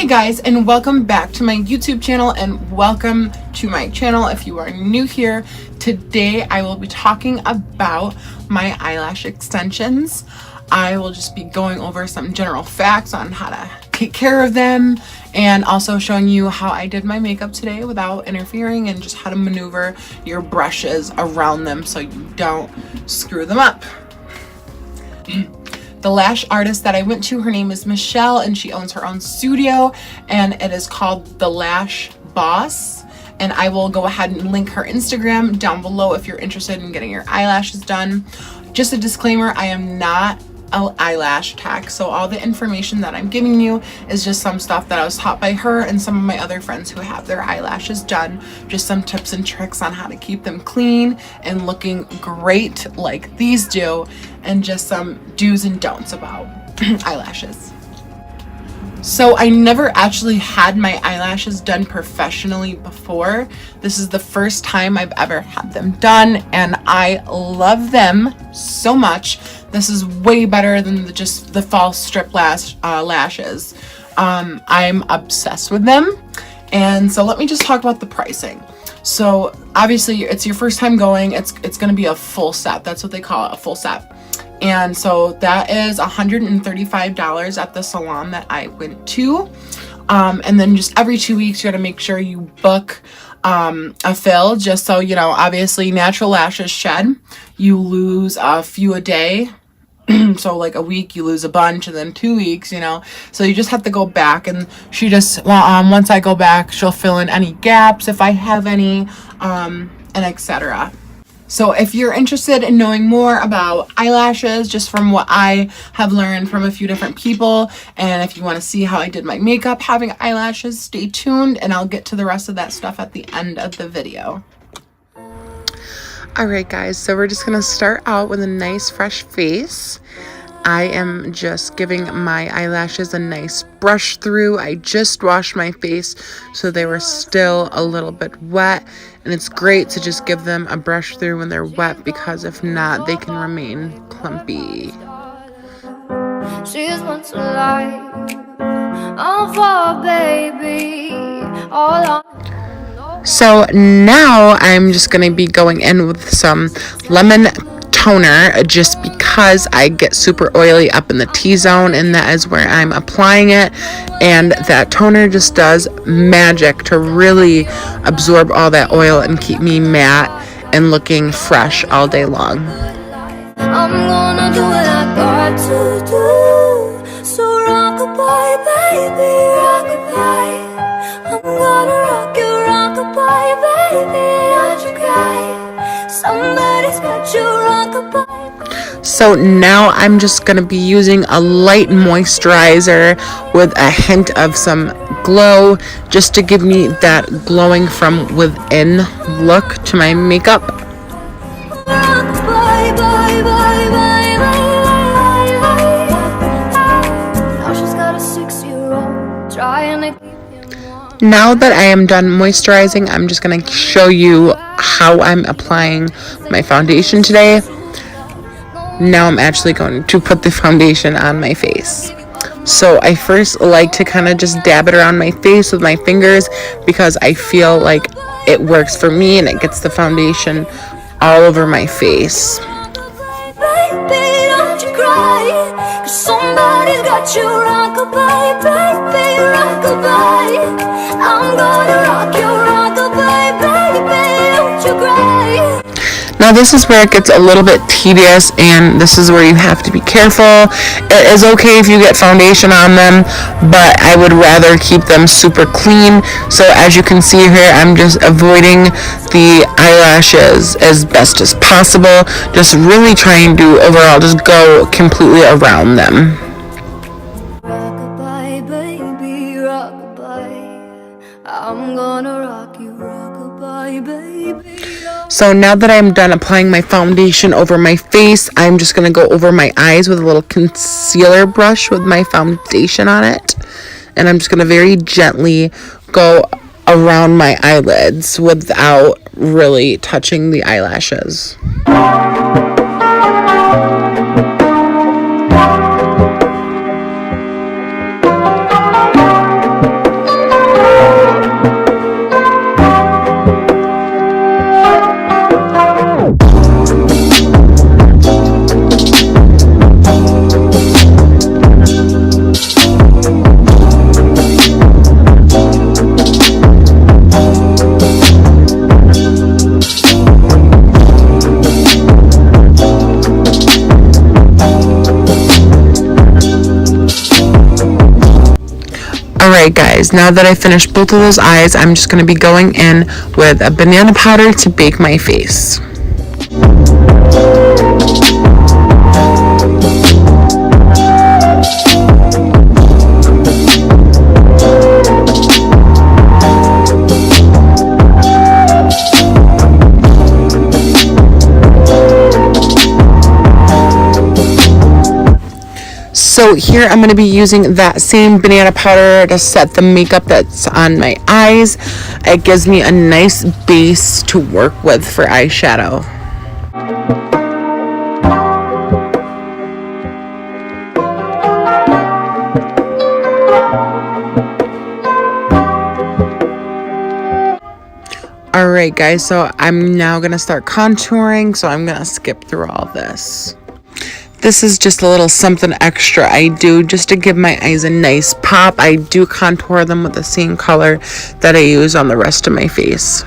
Hey guys, and welcome back to my YouTube channel, and welcome to my channel if you are new here. Today I will be talking about my eyelash extensions. I will just be going over some general facts on how to take care of them, and also showing you how I did my makeup today without interfering, and just how to maneuver your brushes around them so you don't screw them up. The lash artist that I went to, her name is Michelle, and she owns her own studio, and it is called The Lash Boss. And I will go ahead and link her Instagram down below if you're interested in getting your eyelashes done. Just a disclaimer, I am not an eyelash tech, so all the information that I'm giving you is just some stuff that I was taught by her and some of my other friends who have their eyelashes done. Just some tips and tricks on how to keep them clean and looking great like these do, and just some do's and don'ts about eyelashes. So I never actually had my eyelashes done professionally before. This is the first time I've ever had them done, and I love them so much. This is way better than just the false strip lashes. I'm obsessed with them. And so let me just talk about the pricing. So obviously it's your first time going. It's going to be a full set. That's what they call it, a full set. And so that is $135 at the salon that I went to. And then just every 2 weeks, you got to make sure you book a fill, just so, you know, obviously natural lashes shed. You lose a few a day. So like a week, you lose a bunch, and then 2 weeks, you know, so you just have to go back, and she just, once I go back, she'll fill in any gaps if I have any, and etc. So if you're interested in knowing more about eyelashes, just from what I have learned from a few different people, and if you want to see how I did my makeup having eyelashes, stay tuned, and I'll get to the rest of that stuff at the end of the video. Alright guys, so we're just going to start out with a nice fresh face. I am just giving my eyelashes a nice brush through. I just washed my face, so they were still a little bit wet. And it's great to just give them a brush through when they're wet, because if not, they can remain clumpy. She's what's alive. I'm for baby. All on. So now I'm just going to be going in with some lemon toner, just because I get super oily up in the T-zone, and that is where I'm applying it. And that toner just does magic to really absorb all that oil and keep me matte and looking fresh all day long. I'm gonna do what I got to do. So rock-a-bye, baby, rock-a-bye. I'm gonna rock you, rock-a-bye, baby, don't you cry. Somebody's got you, rock-a-bye. So now I'm just going to be using a light moisturizer with a hint of some glow, just to give me that glowing from within look to my makeup. Now that I am done moisturizing, I'm just going to show you how I'm applying my foundation today. Now I'm actually going to put the foundation on my face. So I first like to kind of just dab it around my face with my fingers, because I feel like it works for me and it gets the foundation all over my face. Baby, don't you cry, 'cause somebody's got you, rock-a-bye, baby, rock-a-bye. I'm gonna rock you, rock-a-bye, baby, don't you cry. Now this is where it gets a little bit tedious, and this is where you have to be careful. It is okay if you get foundation on them, but I would rather keep them super clean. So as you can see here, I'm just avoiding the eyelashes as best as possible. Just really trying to overall just go completely around them. Rock-a-bye, baby, rock-a-bye. I'm gonna rock you, rock-a-bye, baby. So now that I'm done applying my foundation over my face, I'm just going to go over my eyes with a little concealer brush with my foundation on it. And I'm just going to very gently go around my eyelids without really touching the eyelashes. Alright guys, now that I finished both of those eyes, I'm just going to be going in with a banana powder to bake my face. So here I'm going to be using that same banana powder to set the makeup that's on my eyes. It gives me a nice base to work with for eyeshadow. Alright guys, so I'm now going to start contouring, so I'm going to skip through all this. This is just a little something extra I do just to give my eyes a nice pop. I do contour them with the same color that I use on the rest of my face.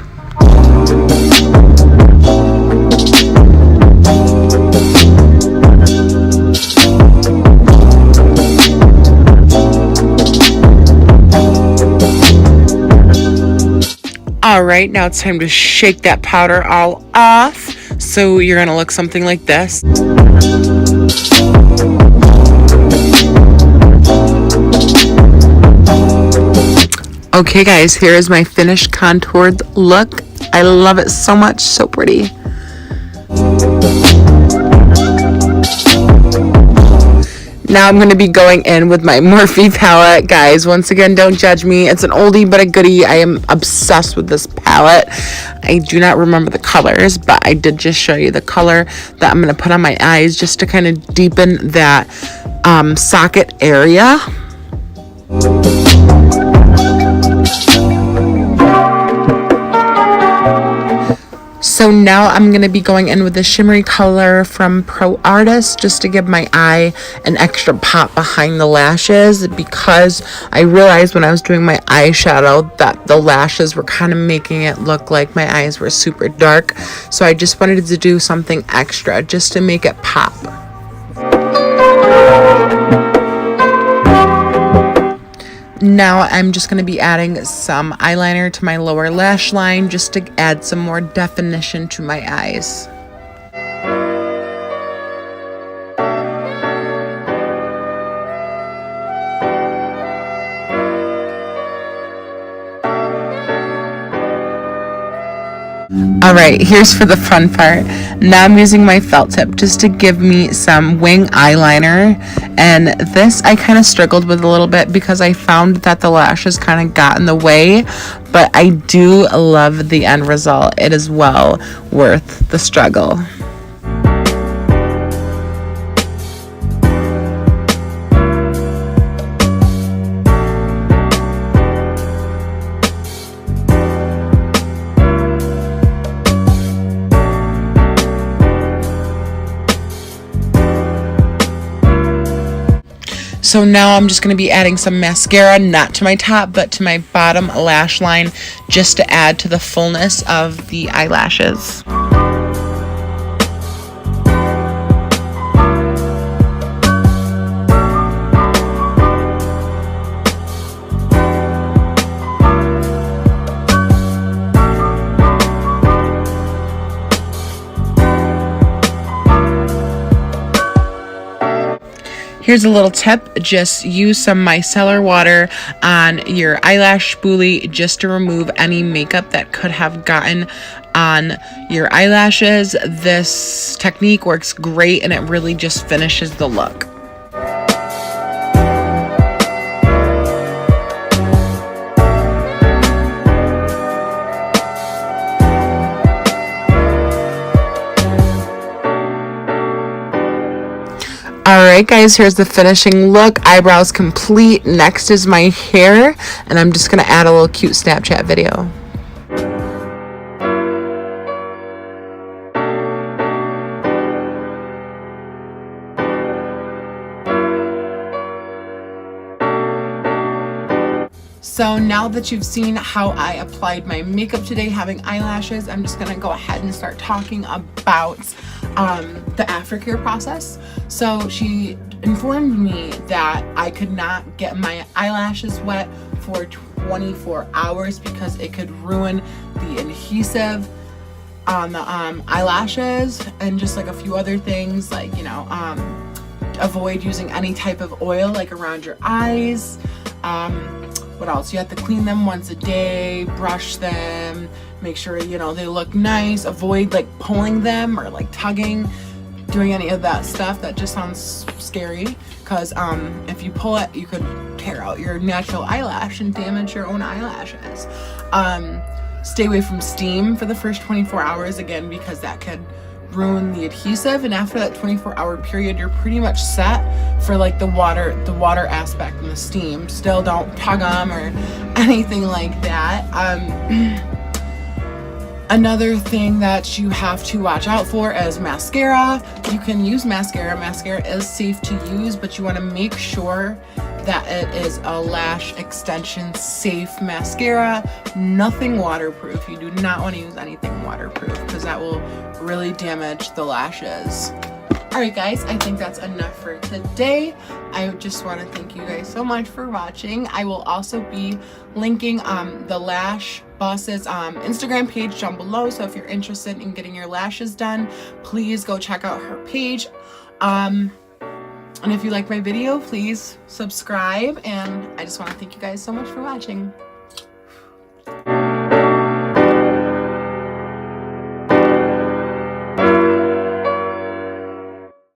Alright, now it's time to shake that powder all off. So you're going to look something like this. Okay guys, here is my finished contoured look. I love it so much, so pretty. Now I'm going to be going in with my Morphe palette. Guys, once again, don't judge me. It's an oldie but a goodie. I am obsessed with this palette. I do not remember the colors, but I did just show you the color that I'm going to put on my eyes just to kind of deepen that socket area. So now I'm going to be going in with the shimmery color from Pro Artist just to give my eye an extra pop behind the lashes, because I realized when I was doing my eyeshadow that the lashes were kind of making it look like my eyes were super dark. So I just wanted to do something extra just to make it pop. Now I'm just going to be adding some eyeliner to my lower lash line just to add some more definition to my eyes. Alright, here's for the fun part. Now I'm using my felt tip just to give me some wing eyeliner, and this I kind of struggled with a little bit because I found that the lashes kind of got in the way, but I do love the end result. It is well worth the struggle. So now I'm just going to be adding some mascara, not to my top, but to my bottom lash line, just to add to the fullness of the eyelashes. Here's a little tip, just use some micellar water on your eyelash spoolie just to remove any makeup that could have gotten on your eyelashes. This technique works great and it really just finishes the look. Alright guys, here's the finishing look. Eyebrows complete. Next is my hair, and I'm just going to add a little cute Snapchat video. So now that you've seen how I applied my makeup today, having eyelashes, I'm just going to go ahead and start talking about the aftercare process. So she informed me that I could not get my eyelashes wet for 24 hours because it could ruin the adhesive on the eyelashes, and just like a few other things, like, you know, avoid using any type of oil like around your eyes. What else? You have to clean them once a day, brush them, make sure, you know, they look nice. Avoid like pulling them or like tugging, doing any of that stuff. That just sounds scary, because if you pull it, you could tear out your natural eyelash and damage your own eyelashes. Stay away from steam for the first 24 hours, again, because that could ruin the adhesive. And after that 24-hour period, you're pretty much set for like the water aspect and the steam. Still don't tug them or anything like that. Another thing that you have to watch out for is mascara. You can use mascara. Mascara is safe to use, but you want to make sure that it is a lash extension safe mascara. Nothing waterproof. You do not want to use anything waterproof, because that will really damage the lashes. Alright guys, I think that's enough for today. I just want to thank you guys so much for watching. I will also be linking the Lash Boss's Instagram page down below, so if you're interested in getting your lashes done, please go check out her page. And if you like my video, please subscribe, and I just want to thank you guys so much for watching.